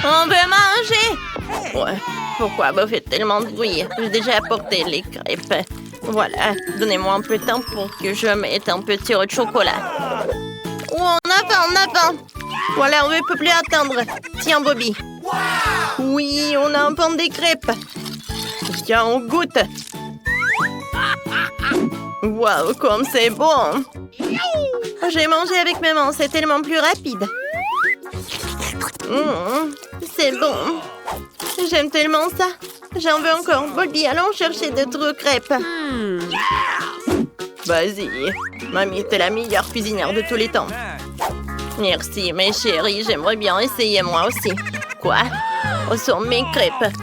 On veut manger! Ouais, pourquoi vous faites tellement de bruit? J'ai déjà apporté les crêpes. Voilà, donnez-moi un peu de temps pour que je mette un petit sirop de chocolat. Oh, on a faim, on a faim! Voilà, on ne peut plus attendre. Tiens, Bobby. Oui, on a un pan des crêpes. Tiens, on goûte. Waouh, comme c'est bon! J'ai mangé avec maman, c'est tellement plus rapide. C'est bon. J'aime tellement ça. J'en veux encore. Bobby, allons chercher d'autres crêpes. Vas-y. Mamie, t'es la meilleure cuisinière de tous les temps. Merci, mes chéris. J'aimerais bien essayer moi aussi. Quoi? Où sont mes crêpes?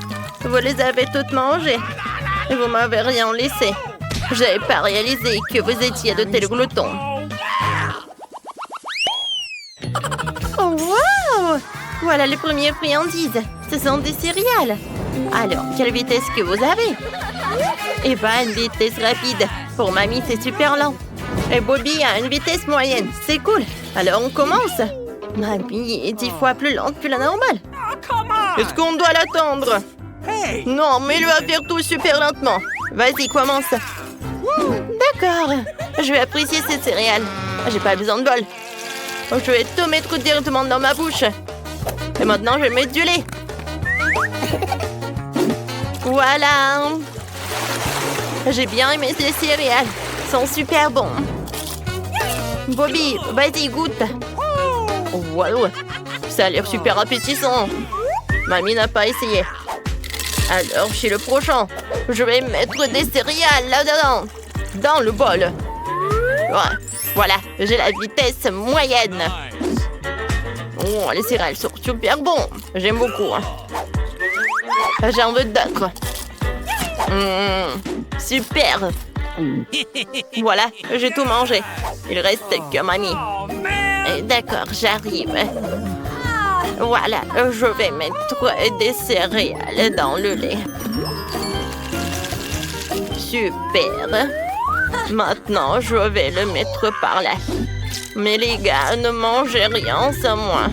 Vous les avez toutes mangées. Vous m'avez rien laissé. J'avais pas réalisé que vous étiez de tels gloutons. Oh, wow! Voilà les premières friandises. Ce sont des céréales. Alors, quelle vitesse que vous avez? Eh ben, une vitesse rapide. Pour mamie, c'est super lent. Et Bobby a une vitesse moyenne. C'est cool. Alors, on commence. Mamie est 10 fois plus lente que la normale. Est-ce qu'on doit l'attendre? Non, mais il va faire tout super lentement. Vas-y, commence. D'accord. Je vais apprécier ces céréales. J'ai pas besoin de bol. Je vais tout mettre directement dans ma bouche. Et maintenant, je vais mettre du lait. Voilà. J'ai bien aimé ces céréales. Ils sont super bons. Bobby, vas-y, goûte. Wow. Ça a l'air super appétissant. Mamie n'a pas essayé. Alors, chez le prochain, je vais mettre des céréales là-dedans. Dans le bol. Ouais. Voilà, j'ai la vitesse moyenne. Oh, les céréales sont super bons. J'aime beaucoup. J'en veux d'autres. Super. Voilà, j'ai tout mangé. Il reste que mamie. D'accord, j'arrive. Voilà, je vais mettre des céréales dans le lait. Super. Maintenant, je vais le mettre par là. Mais les gars, ne mangez rien sans moi.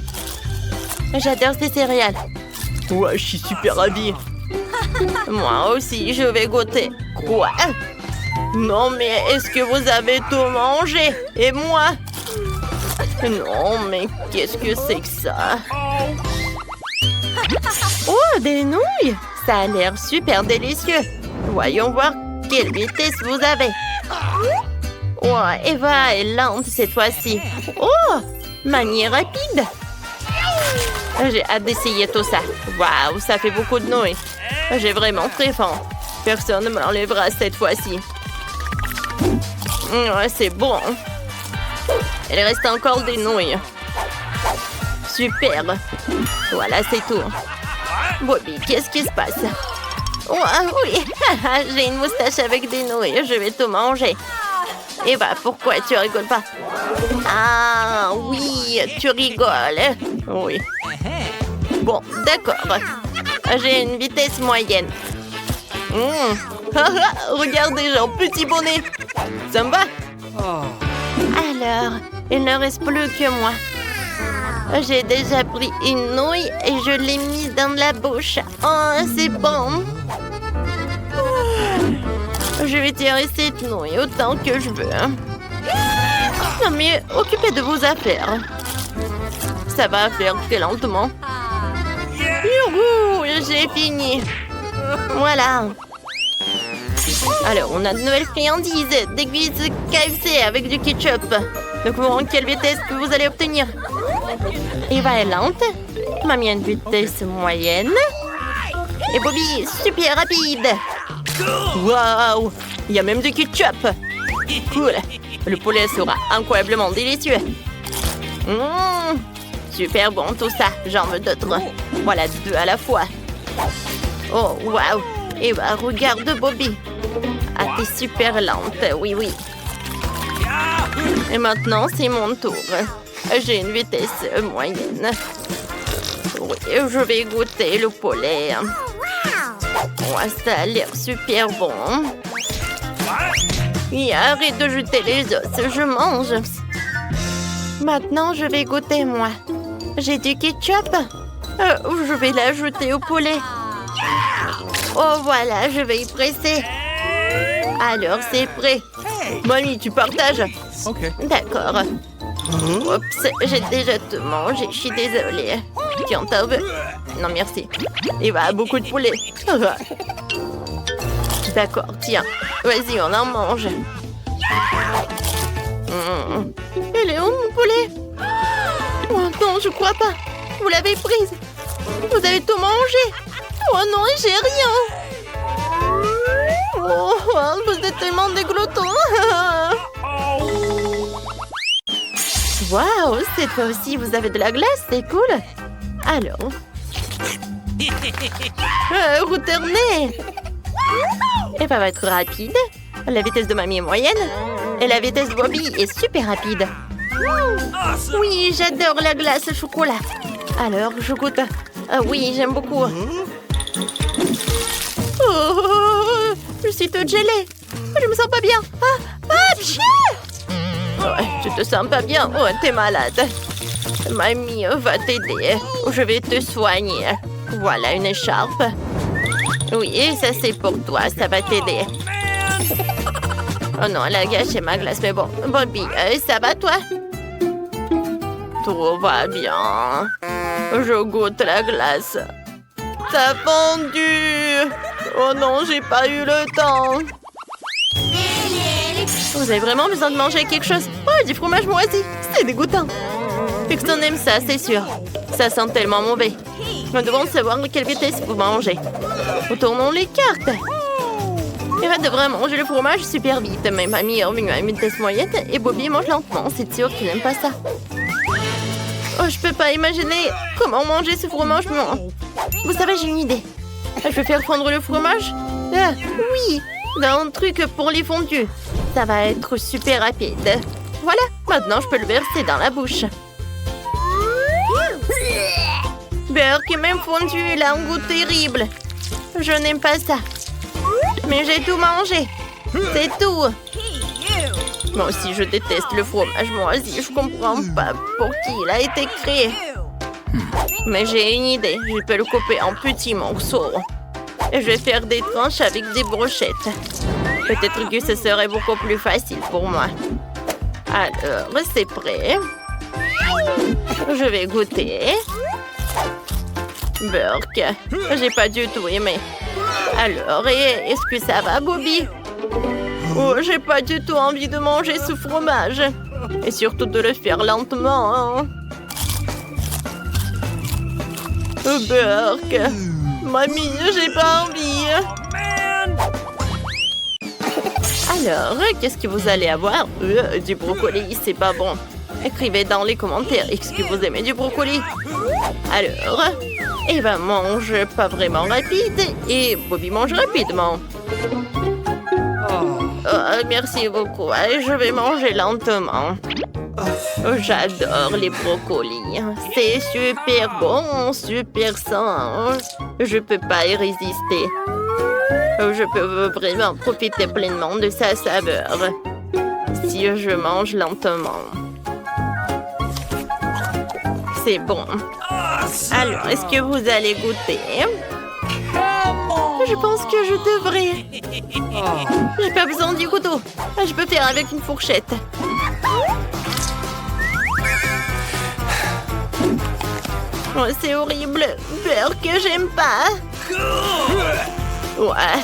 J'adore ces céréales. Ouais, je suis super ravie. Moi aussi, je vais goûter. Quoi? Non, mais est-ce que vous avez tout mangé? Et moi? Non, mais qu'est-ce que c'est que ça? Oh, des nouilles! Ça a l'air super délicieux. Voyons voir quelle vitesse vous avez. Oh, Eva est lente cette fois-ci. Oh, mamie est rapide. J'ai hâte d'essayer tout ça. Waouh, ça fait beaucoup de nouilles. J'ai vraiment très faim. Personne ne me l'enlèvera cette fois-ci. Ouais, c'est bon. Il reste encore des nouilles. Super. Voilà, c'est tout. Bobby, qu'est-ce qui se passe? Oh, oui, j'ai une moustache avec des nouilles. Je vais tout manger. Eh ben, pourquoi tu rigoles pas? Ah, oui, tu rigoles. Oui. Bon, d'accord. J'ai une vitesse moyenne. Regardez, Jean, petit bonnet. Ça me va? Alors, il ne reste plus que moi. J'ai déjà pris une nouille et je l'ai mise dans la bouche. Oh, c'est bon. Je vais tirer cette nouille autant que je veux. Non, mais occupez de vos affaires. Ça va faire très lentement. Youhou, j'ai fini. Voilà. Alors, on a de nouvelles friandises. Des cuisses KFC avec du ketchup. Donc, bon, quelle vitesse que vous allez obtenir? Eva est lente. Mamie a une vitesse moyenne. Et Bobby, super rapide. Waouh! Il y a même du ketchup. Cool. Le poulet sera incroyablement délicieux. Super bon tout ça. J'en veux d'autres. Voilà, 2 à la fois. Oh, waouh! Et bah, regarde Bobby. Ah, t'es super lente. Oui, oui. Et maintenant, c'est mon tour. J'ai une vitesse moyenne. Oui, je vais goûter le poulet. Oh, ça a l'air super bon. Et arrête de jeter les os, je mange. Maintenant, je vais goûter moi. J'ai du ketchup. Je vais l'ajouter au poulet. Oh, voilà, je vais y presser. Alors, c'est prêt. Mamie, tu partages? Ok. D'accord. Oups, j'ai déjà tout mangé. Je suis désolée. Tiens, t'en veux? Non, merci. Il va beaucoup de poulet. D'accord, tiens. Vas-y, on en mange. Il est où, mon poulet? Oh non, je crois pas. Vous l'avez prise. Vous avez tout mangé. Oh non, j'ai rien. Oh, vous êtes tellement des gloutons. Waouh, cette fois aussi, vous avez de la glace, c'est cool. Alors. Retournez. Elle va être rapide. La vitesse de mamie est moyenne. Et la vitesse de Bobby est super rapide. Oui, j'adore la glace au chocolat. Alors, je goûte. Ah oui, j'aime beaucoup. Oh, je suis toute gelée. Je me sens pas bien. Ouais, tu te sens pas bien? Oh, t'es malade. Mamie va t'aider. Je vais te soigner. Voilà une écharpe. Oui, ça c'est pour toi. Ça va t'aider. Oh non, elle a gâché ma glace. Mais bon, Bobby, ça va toi? Tout va bien. Je goûte la glace. T'as fondu. Oh non, j'ai pas eu le temps. Vous avez vraiment besoin de manger quelque chose? Oh, du fromage moisi. C'est dégoûtant. Pixton aime ça, c'est sûr. Ça sent tellement mauvais. Nous devons savoir à quelle vitesse vous mangez. Retournons les cartes. Eva devrait manger le fromage super vite. Mais mamie est revenue à une vitesse moyenne et Bobby mange lentement. C'est sûr qu'il n'aime pas ça. Oh, je peux pas imaginer comment manger ce fromage. Vous savez, j'ai une idée. Je vais faire fondre le fromage. Oui, dans un truc pour les fondus. Ça va être super rapide. Voilà, maintenant je peux le verser dans la bouche. Beurre qui est même fondu, il a un goût terrible. Je n'aime pas ça. Mais j'ai tout mangé. C'est tout. Moi aussi, je déteste le fromage moisi. Je comprends pas pour qui il a été créé. Mais j'ai une idée. Je peux le couper en petits morceaux. Et je vais faire des tranches avec des brochettes. Peut-être que ce serait beaucoup plus facile pour moi. Alors, c'est prêt. Je vais goûter. Burk, j'ai pas du tout aimé. Alors, est-ce que ça va, Bobby? Oh, j'ai pas du tout envie de manger ce fromage. Et surtout de le faire lentement. Hein. Burk, mamie, j'ai pas envie. Alors, qu'est-ce que vous allez avoir? Du brocoli, c'est pas bon. Écrivez dans les commentaires, est-ce que vous aimez du brocoli? Alors, Eva mange pas vraiment rapide et Bobby mange rapidement. Oh, merci beaucoup, je vais manger lentement. Oh, j'adore les brocolis. C'est super bon, super sain. Je peux pas y résister. Je peux vraiment profiter pleinement de sa saveur. Si je mange lentement. C'est bon. Alors, est-ce que vous allez goûter? Je pense que je devrais. J'ai pas besoin du couteau. Je peux faire avec une fourchette. Oh, c'est horrible. Peur que j'aime pas. Ouais.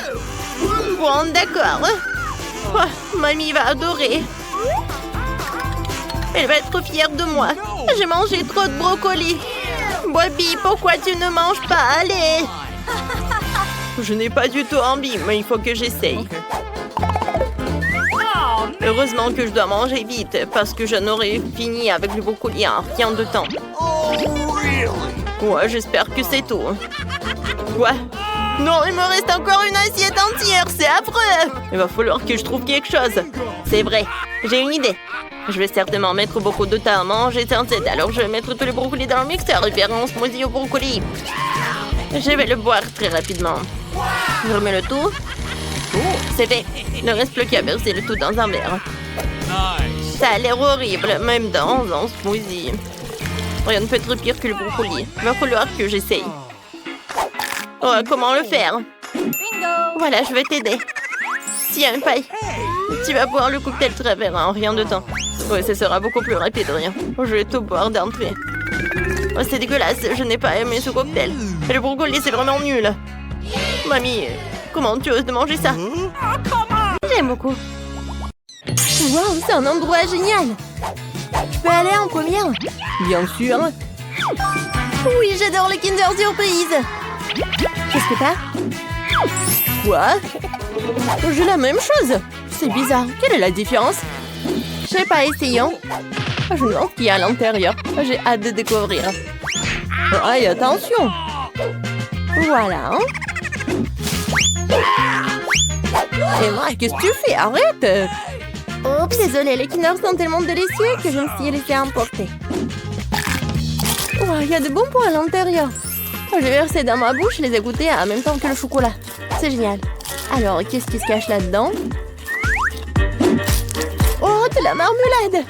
Bon, d'accord. Oh, mamie va adorer. Elle va être fière de moi. J'ai mangé trop de brocolis. Bobby, pourquoi tu ne manges pas? Allez. Je n'ai pas du tout envie, mais il faut que j'essaye. Heureusement que je dois manger vite, parce que je n'aurais fini avec le brocoli en rien de temps. Ouais, j'espère que c'est tout. Quoi? Non, il me reste encore une assiette entière, c'est affreux. Il va falloir que je trouve quelque chose. C'est vrai, j'ai une idée. Je vais certainement mettre beaucoup de temps à manger sans cesse. Alors je vais mettre tous les brocolis dans le mixeur et faire un smoothie au brocoli. Je vais le boire très rapidement. Je remets le tout. C'est fait. Il ne reste plus qu'à verser le tout dans un verre. Ça a l'air horrible, même dans un smoothie. Rien ne peut être pire que le brocoli. Va falloir que j'essaye. Oh, comment le faire? Voilà, je vais t'aider. Tiens, une paille. Tu vas boire le cocktail très vert en rien de temps. Ouais, ça sera beaucoup plus rapide, rien. Je vais tout boire d'entrée. Oh, c'est dégueulasse, je n'ai pas aimé ce cocktail. Et le brocoli, c'est vraiment nul. Mamie, comment tu oses de manger ça? J'aime beaucoup. Wow, c'est un endroit génial. Je peux aller en première? Bien sûr. Oui, j'adore le Kinder Surprise. Qu'est-ce que t'as? Quoi? J'ai la même chose. C'est bizarre. Quelle est la différence? Je sais pas, essayons. Je me demande ce qu'il y a à l'intérieur. J'ai hâte de découvrir. Aïe, attention. Voilà. Emma, qu'est-ce que tu fais? Arrête. Oups, désolée, les Kinder sont tellement délicieux que je me suis laissée emporter. Il y a de bonbons à l'intérieur. Je vais verser dans ma bouche, les ai goûtés en même temps que le chocolat. C'est génial. Alors, qu'est-ce qui se cache là-dedans? Oh, de la marmelade!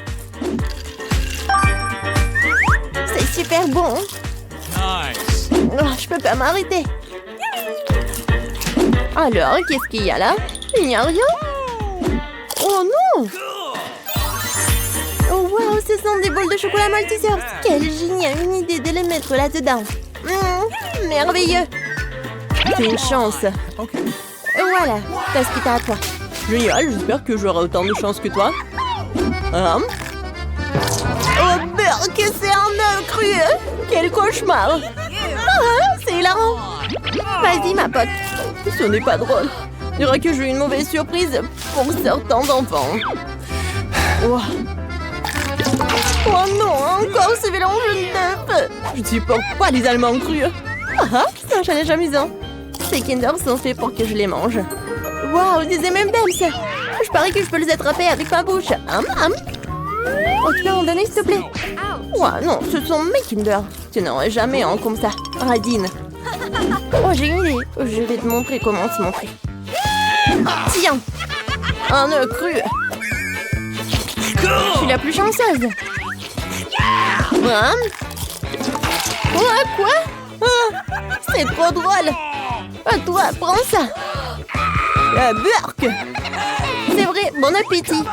C'est super bon. Nice. Oh, je peux pas m'arrêter. Alors, qu'est-ce qu'il y a là? Il n'y a rien? Oh non! Oh wow, ce sont des bols de chocolat Maltesers. Quelle génial, une idée de les mettre là-dedans. Merveilleux. C'est une chance. Ok. Voilà, t'as ce qui t'a à toi. Génial, j'espère que j'aurai autant de chance que toi. Oh, Burk, c'est un œuf cru. Quel cauchemar. C'est hilarant. Vas-y, ma pote. Ce n'est pas drôle. Je dirais que j'ai eu une mauvaise surprise pour certains enfants. Oh. Oh non, encore ce mélange d'œufs. Je ne supporte pas les aliments crus. C'est un challenge amusant. Ces Kinder sont faits pour que je les mange. Waouh, des M&M's. Je parie que je peux les attraper avec ma bouche. Oh, tu peux m'en donner, s'il te plaît? Ouais, non, ce sont mes Kinder. Tu n'aurais jamais un comme ça. Radine. Oh, j'ai une idée. Je vais te montrer comment se montrer. Tiens. Un œuf cru. Je suis la plus chanceuse. Quoi? C'est trop drôle. Toi, prends ça. Burk. C'est vrai, bon appétit.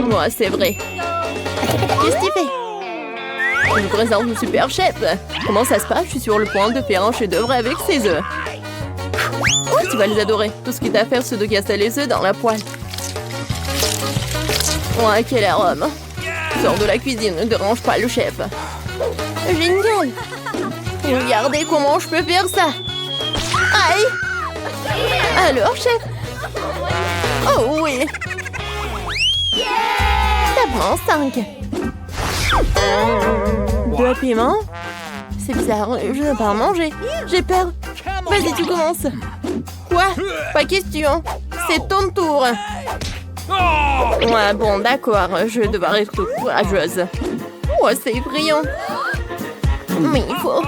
Moi, c'est vrai. Qu'est-ce qu'il fait? Je vous présente le super chef. Comment ça se passe? Je suis sur le point de faire un chef-d'œuvre avec ces œufs. Oh, tu vas les adorer. Tout ce qui est à faire, c'est de casser les œufs dans la poêle. Ouais, quel arôme. Sors de la cuisine, ne dérange pas le chef. Génial. Regardez comment je peux faire ça. Aïe. Alors, chef? Oh oui. Ça prend 5. 2 piments? C'est bizarre, je ne vais pas en manger. J'ai peur. Vas-y, tu commences. Quoi? Pas question. C'est ton tour. Ouais, bon, d'accord. Je vais devoir être courageuse. Oh, c'est brillant. Mais il faut...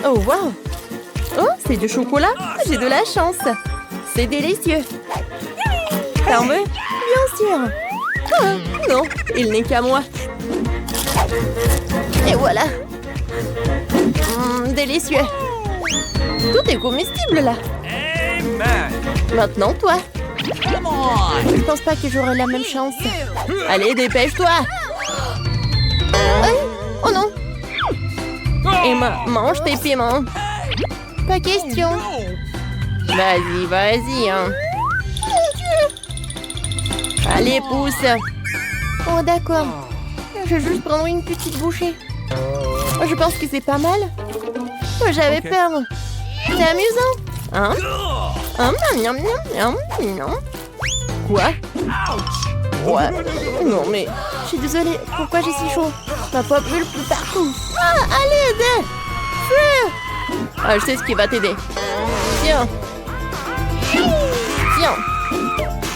Oh, wow. Oh, c'est du chocolat. J'ai de la chance. C'est délicieux. T'en veux? Bien sûr. Non, il n'est qu'à moi. Et voilà. Délicieux. Tout est comestible, là. Amen. Maintenant, toi. Come on. Je pense pas que j'aurai la même chance. Allez, dépêche-toi. Oh non. Emma, mange tes piments. Pas question. Vas-y, vas-y. Hein. Allez, pousse. Oh, d'accord. Je vais juste prendre une petite bouchée. Je pense que c'est pas mal. J'avais peur. C'est amusant. Hein? Miam, miam, miam, miam. Quoi? Ouais. Non, mais... Je suis désolée. Pourquoi j'ai si chaud? Ma pop brûle plus partout. À l'aide! Feu! Je sais ce qui va t'aider. Tiens. Tiens.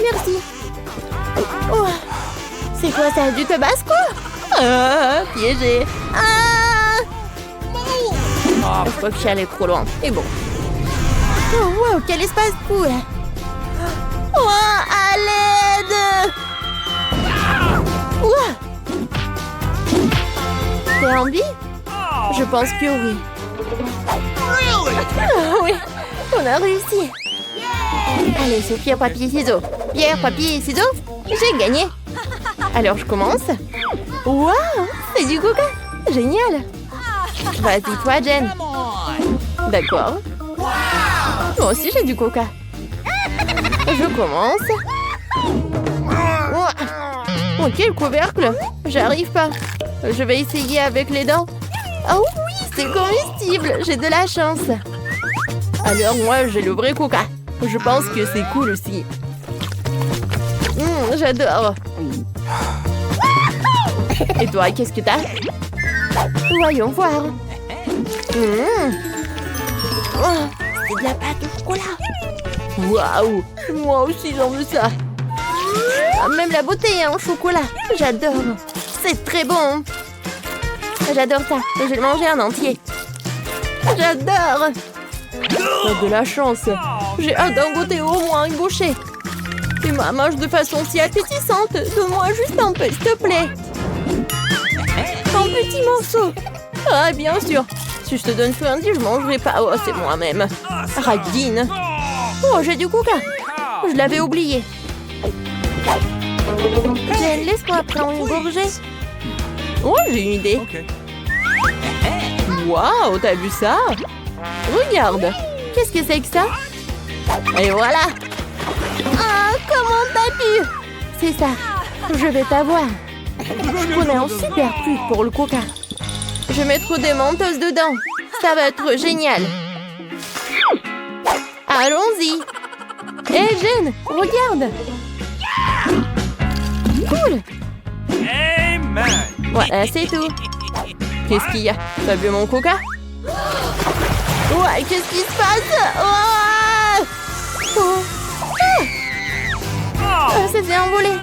Merci. Oh. C'est quoi ça? Du tabasco? Piégé. Je crois que je suis allée trop loin. Et bon. Oh, wow, quel espace fou. Oh, à l'aide. T'as envie? Je pense que oui. Ah oui, on a réussi. Allez, c'est pierre, papier, ciseaux. Pierre, papier, ciseaux. J'ai gagné. Alors, je commence. Waouh, c'est du coca. Génial. Vas-y, toi, Jen. Come on. D'accord. Moi aussi, j'ai du coca. Je commence. Oh, quel couvercle. J'arrive pas. Je vais essayer avec les dents. Oh oui, c'est comestible. J'ai de la chance. Alors, moi, j'ai le vrai coca. Je pense que c'est cool aussi. J'adore. Et toi, qu'est-ce que t'as? Voyons voir. Oh, c'est de la pâte au chocolat. Waouh, moi aussi j'en veux ça. Ah, même la bouteille est en chocolat. J'adore. C'est très bon. J'adore ça. Je vais le manger en entier. J'adore. T'as de la chance. J'ai hâte d'en goûter au moins une bouchée. Tu m'as mange de façon si appétissante. Donne-moi juste un peu, s'il te plaît. Un petit morceau. Ah, bien sûr. Si je te donne ce lundi, je mangerai pas. Oh, c'est moi-même. Radine. Oh, j'ai du coca. Je l'avais oublié. Jen, laisse-moi prendre une gorgée. Oh, j'ai une idée. Okay. Waouh, t'as vu ça? Regarde. Qu'est-ce que c'est que ça? Et voilà. Ah, comment t'as pu? C'est ça. Je vais t'avoir. Je connais un super truc pour le coca. Je vais mettre des menteuses dedans. Ça va être génial. Allons-y. Hé, Jen, regarde. Cool. Amen. Voilà, c'est tout. Qu'est-ce qu'il y a? T'as bu mon coca? Ouais, qu'est-ce qui se passe? Oh! Oh! Ah! Ça s'est envolé.